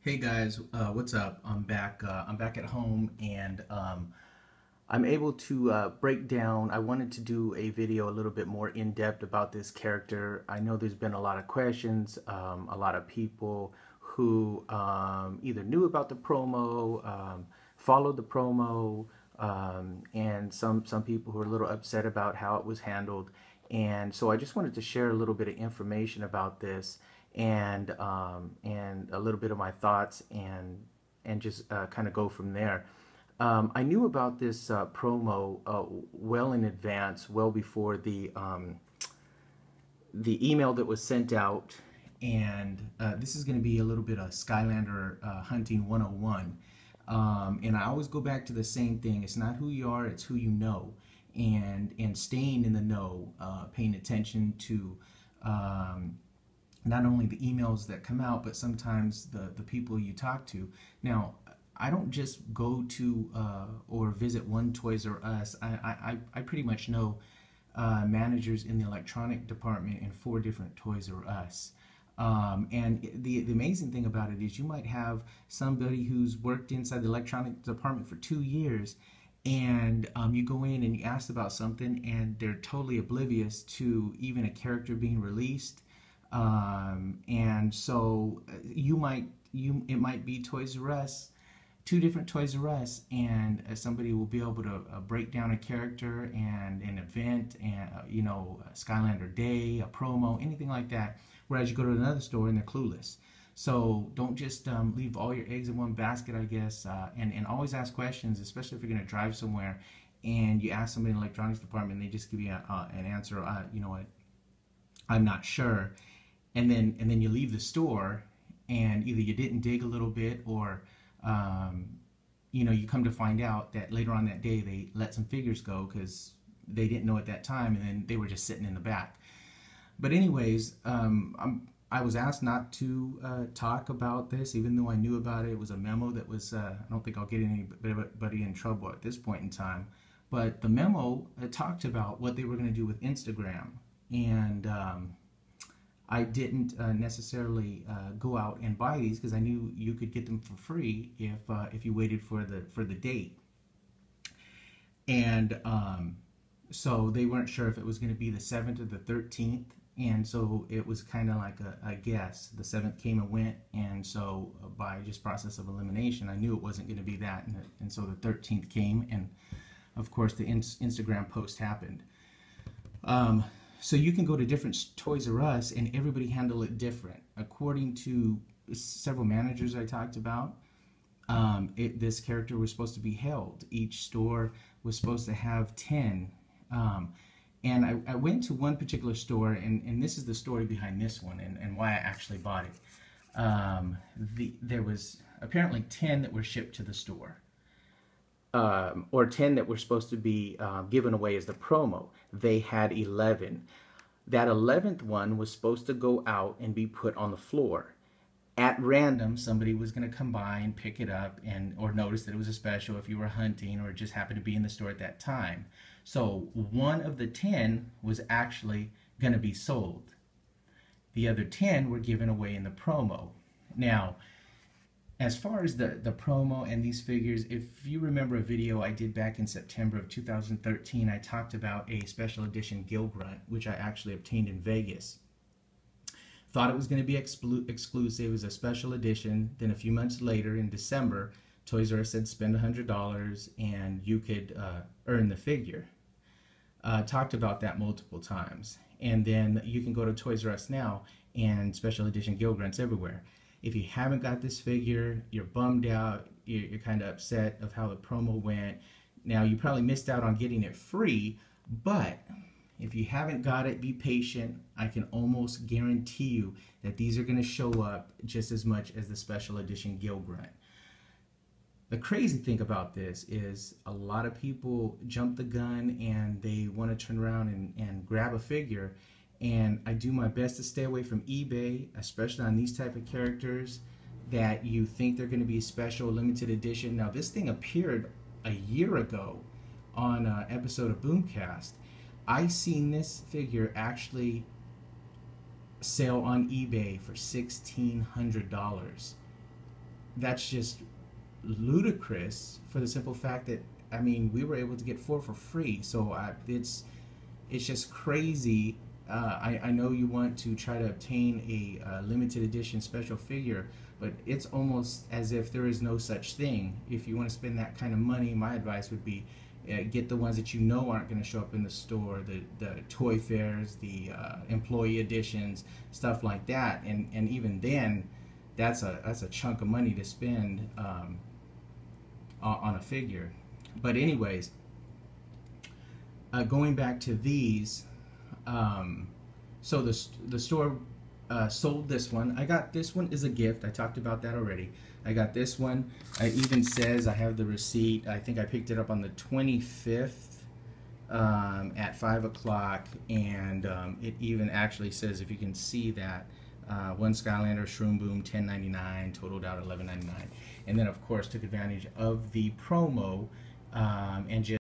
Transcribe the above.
Hey guys, what's up? I'm back. I'm back at home, and I'm able to break down. I wanted to do a video a little bit more in depth about this character. I know there's been a lot of questions, a lot of people who either knew about the promo, followed the promo, and some people who are a little upset about how it was handled. And so I just wanted to share a little bit of information about this and a little bit of my thoughts and just kind of go from there. I knew about this promo well in advance, well before the email that was sent out, and this is going to be a little bit of Skylander hunting 101. And I always go back to the same thing: it's not who you are, it's who you know, and staying in the know, paying attention to. Not only the emails that come out, but sometimes the people you talk to. Now, I don't just go to or visit one Toys R Us. I pretty much know managers in the electronic department in 4 different Toys R Us. And the amazing thing about it is you might have somebody who's worked inside the electronic department for 2 years, and you go in and you ask about something and they're totally oblivious to even a character being released. And so it might be Toys R Us, 2 different Toys R Us, and somebody will be able to break down a character and an event, and Skylander Day, a promo, anything like that. Whereas you go to another store and they're clueless. So don't just leave all your eggs in one basket, I guess, and always ask questions, especially if you're going to drive somewhere and you ask somebody in the electronics department and they just give you an answer. You know what? I'm not sure. And then you leave the store, and either you didn't dig a little bit, or you come to find out that later on that day they let some figures go because they didn't know at that time, and then they were just sitting in the back. But anyways, I was asked not to talk about this, even though I knew about it. It was a memo that was, I don't think I'll get anybody in trouble at this point in time, but the memo talked about what they were going to do with Instagram. And I didn't necessarily go out and buy these because I knew you could get them for free if you waited for the date. And so they weren't sure if it was going to be the 7th or the 13th, and so it was kind of like a guess. The 7th came and went, and so by just process of elimination, I knew it wasn't going to be that, and so the 13th came, and of course the Instagram post happened. So you can go to different Toys R Us and everybody handle it different. According to several managers I talked about, this character was supposed to be held. Each store was supposed to have 10. And I went to one particular store, and this is the story behind this one and why I actually bought it. There was apparently 10 that were shipped to the store. Or 10 that were supposed to be given away as the promo. They had 11. That 11th one was supposed to go out and be put on the floor. At random, somebody was going to come by and pick it up, or notice that it was a special if you were hunting or just happened to be in the store at that time. So one of the 10 was actually going to be sold. The other 10 were given away in the promo. Now, as far as the promo and these figures, if you remember a video I did back in September of 2013, I talked about a special edition Gill Grunt, which I actually obtained in Vegas. Thought it was going to be exclusive. It was a special edition. Then a few months later, in December, Toys R Us said spend $100 and you could earn the figure. Talked about that multiple times. And then you can go to Toys R Us now and special edition Gill Grunts everywhere. If you haven't got this figure, you're bummed out, you're kind of upset of how the promo went. Now, you probably missed out on getting it free, but if you haven't got it, be patient. I can almost guarantee you that these are going to show up just as much as the special edition Gill Grunt. The crazy thing about this is a lot of people jump the gun and they want to turn around and grab a figure. And I do my best to stay away from eBay, especially on these type of characters that you think they're going to be special, limited edition. Now, this thing appeared a year ago on an episode of Boomcast. I seen this figure actually sell on eBay for $1,600. that's just ludicrous for the simple fact that, I mean, we were able to get 4 for free. So it's just crazy. I know you want to try to obtain a limited edition special figure, but it's almost as if there is no such thing. If you want to spend that kind of money, my advice would be get the ones that you know aren't going to show up in the store, the toy fairs, the employee editions, stuff like that. And even then, that's a chunk of money to spend on a figure. But anyways, going back to these, so the store sold this one. I got this one as a gift. I talked about that already. I got this one. It even says, I have the receipt. I think I picked it up on the 25th at 5 o'clock, and it even actually says, if you can see that, one Skylander Shroomboom, $10.99, totaled out $11.99, and then of course took advantage of the promo and just